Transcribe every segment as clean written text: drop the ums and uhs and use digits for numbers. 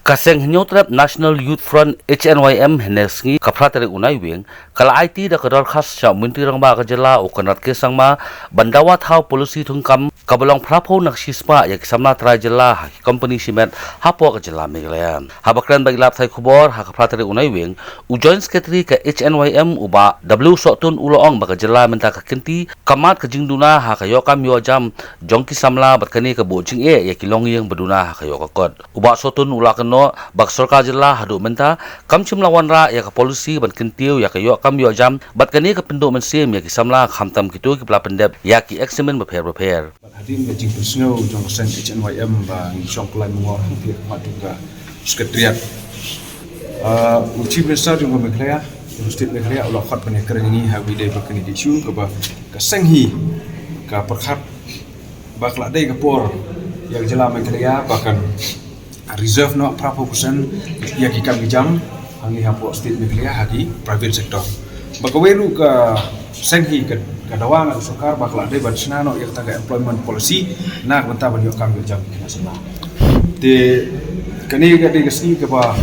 Kaseng Hinyotrap National Youth Front HNYM Henesngi kaprateri unai wing kala IT da kadar khas cha menteri rang ba kajela o kanat ke sangma bandawa thau polisi thungkam kabalong phrapo naksispa yak samna trajela company cement hapo kajela meglayan habakran bagilap thai khubor ha kaprateri unai wing u joint secretary ka HNYM uba W Sotun uloong ba kajela menta ka kinti kamat ka jingduna ha kayo kam yo jam jongki samla batkani ka bojing yakilong yang beduna ha kayo ka kod uba Sotun ulakan bak sarkar jela hadu menta kam chim lawan ra ya ka polisi ban kintiu ya ka yo kam yo jam bat kani ka penduk mensim ya ki samla khamtam kitu ki pla pendep ya ki examen beper hadim ga jing persngo jong sen HNYM ba chong klai mungor hampir matuga sekretariat chief minister jong meklaya state meklaya ulah khat ban kereng ni ha widai berkeni di shu ka ba ka senghi ka perkhat ba kla dei ka por ya jela meklaya bahkan reserve no berapa persen yang kita jam hangi hapo state meklaya hagi private sector bakawelu ka senghi ka dawang al sokar bakla de bansna no yang taga employment policy na banta ban yo kam jam kina sana de kani ga de gasni ka ba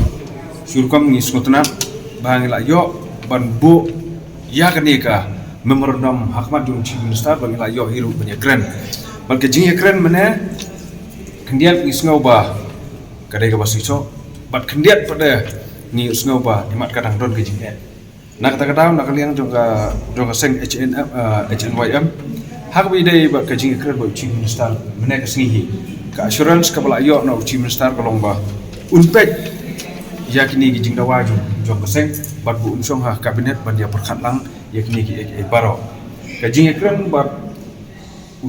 surkam ni skotna bang la yo ban bu ya kani ka memorandum hakmat jung chief minister bang la yo hiru banyak keren balke jing keren mana kendian isngau ba kadai ka basiso bat kendiat pada ni usngau ba imat kadang don ke jinget nak kata nak kalian juga seng HNYM hak bi dai ba ka jing kred ba chief minister mena ka singi ka assurance ka bala yo na chief minister kalong ba unpek yakini ki jing dawa jong ka seng bat bu unsong ha kabinet ban dia perkhat lang yakini ki baro ka jing kred ba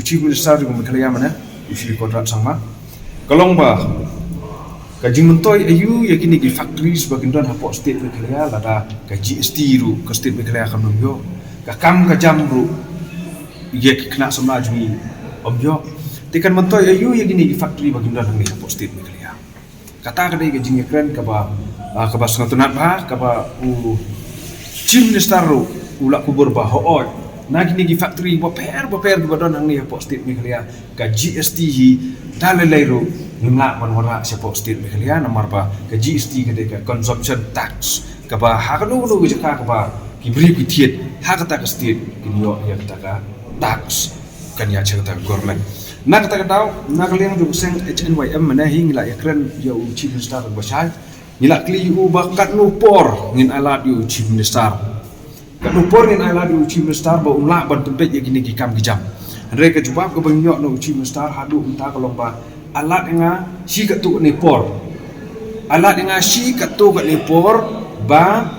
chief minister juga mekalaya mana usi kontrak sangma kalong ba Kaji mentoi ayu yakini di factory sebagian don hapok state mekalaya lada ka GST ru ka state mekalaya kan yo ka kam ka jam ru ye kena samla jumi omyo tekan mentoi ayu yakini di factory bagian don hangi hapok state mekalaya kata kadai ka jing keren ka ba sangatunat ba ka ba u chief minister ru ulak kubur ba hooi na kini di factory ba per ba don hangi hapok state mekalaya ka GST hi dalai ru nimla wanwara siapa state mekalaya nomor ba ke GST ke deka consumption tax ke ba hakanu nu ke ka ba kibri pitiet hakata ke state kinyo ya kata ka tax kan ya cerita government nak kata tahu nak liang ju seng HNYM mana hingla ya keren ya chief minister basai nila kli u bakat nu por ngin alat yu chief minister kat nu por ngin alat yu chief minister ba umla ban tempet ya gini ki kam gijam andre ke jubab ke bangyo nu chief minister hadu entah kalau ba alat nga si katu ni por alat nga si katu kat ni por ba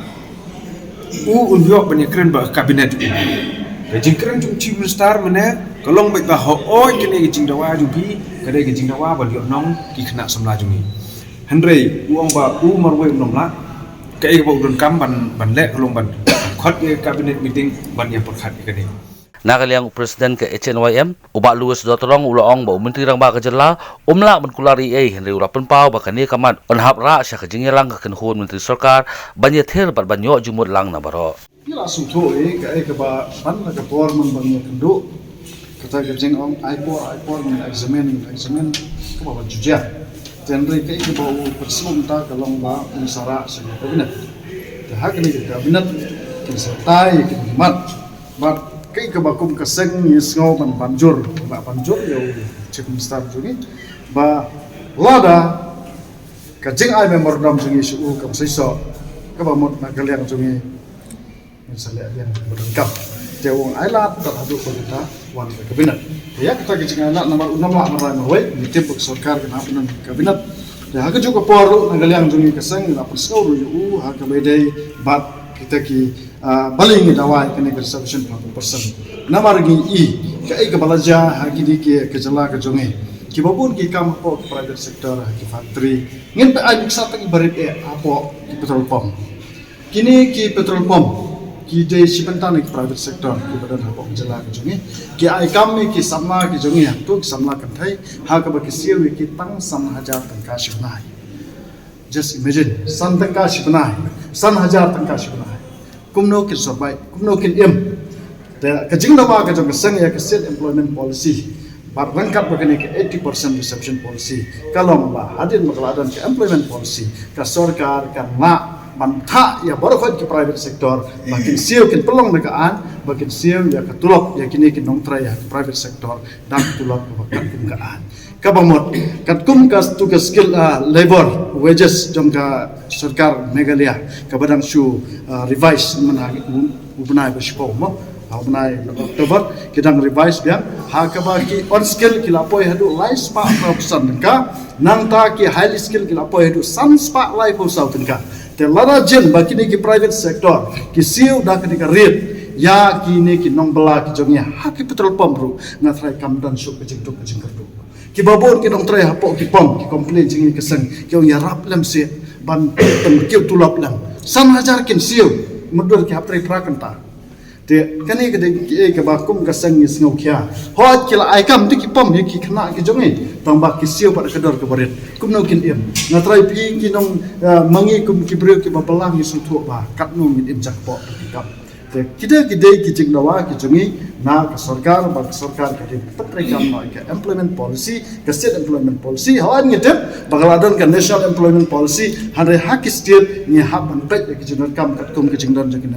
unyo penyekren ba kabinet ke jingkren jung chief minister mane kalong baik ba ho kini jing dawa jubi kadai jing dawa ba dio nong ki kena samla jungi handrei uang ba marwe nom la kai ba udon kam ban le kalong ban khot ke kabinet meeting ban yang perkhat ke ni Nakaliang presiden ke HNYM ubak luwes dotorong uloong ba menteri rang ba kajela umla menkulari henry urapan pau bakani kamat onhap ra sya kajingelang ka kenhun menteri sarkar banye ther bat banyo jumur lang na baro ila sutho ka ba ban ka por man bang kendo kata kajing ong ipor man examine ka ba juja tenri ka ba perslum ta kalong ba unsara sa kabinet ta hakni kabinet kinsatai kinmat bat kai ka bakum ka seng ni sngo ban banjur yo chief minister juni ba lada ka jing ai memorandum juni su ka saiso ka ba mot na kalian juni misalnya yang berengkap jawong ai lat ta hadu ko kita wan ka kabinet ya kita ka jing ai lat nomor 6 la marai mahwai ni tip sarkar ka hapunan kabinet ya ha ka juga poru na kalian juni ka seng la persau ru ha ka bedai bat kita ki baling dawai kene reservation 40% namar gi i ka ai ka balaja ha ki di ke jala ka jonge ki babun ki kam po private sector ki factory ngin pa ai miksa ta barit apo ki petrol pump kini ki petrol pump ki de sipentan ki private sector ki badan apo jala ka jonge ki ai kam ki samma ki jonge tu ki samla kan thai ha ka ba ki siwi ki tang sam hajar tan ka shibnai just imagine san tan ka shibnai san hajar tan ka shibnai kumno kin sobai kumno kin im da ka jingna ba ka jong sang ya ka state employment policy Bar rangkap begini ke 80% reception policy. Kalau mbak hadin makaladan ke employment policy, ke sorkar, ke mak, mantah ya baru kau ke private sector, makin siu kin pelong dekaan, makin siu ya ketulok ya kini kin nongtra ya ke private sector dan ketulok ke kumkaan. Kabamot, kat kum kas tugas skill labor wages jom ka sarkar Meghalaya, kabadang shu revise menang ubnai bersyukur mo. Benai Oktober kita revise dia hakaba ki on skill kila poi hadu life spa profession ka nang ta ki highly skill kila poi hadu sun spa life usau ka te lara jen bakini ki private sector ki siu da ki rate ya ki ne ki nong bela ki jomnya haki petrol pump ru na trai kam dan su ke jing kerdu ki babon ki nong trai hapo ki pom ki complain jing ki sang ki ya rap lam se ban tem ki tulap lam san hajar kin siu mudur ki hap trai prakanta te kani ke bakum ka sang is ngau kya hot kila ai kam ti ki pom ki khna ki jongi tamba ki siu pada kedor ke barit kum no kin em na trai pi ki nong mangi kum ki brio ki babalang ni sutu ba kat no min im jak po ki kap te kita ki jing dawa ki jongi na ka sarkar ka di patre kam no ke employment policy ka state employment policy hawan ngitep bagaladon ka national employment policy hare hak state ni hak ban pet ki jing kam kat kum ki jing don jakin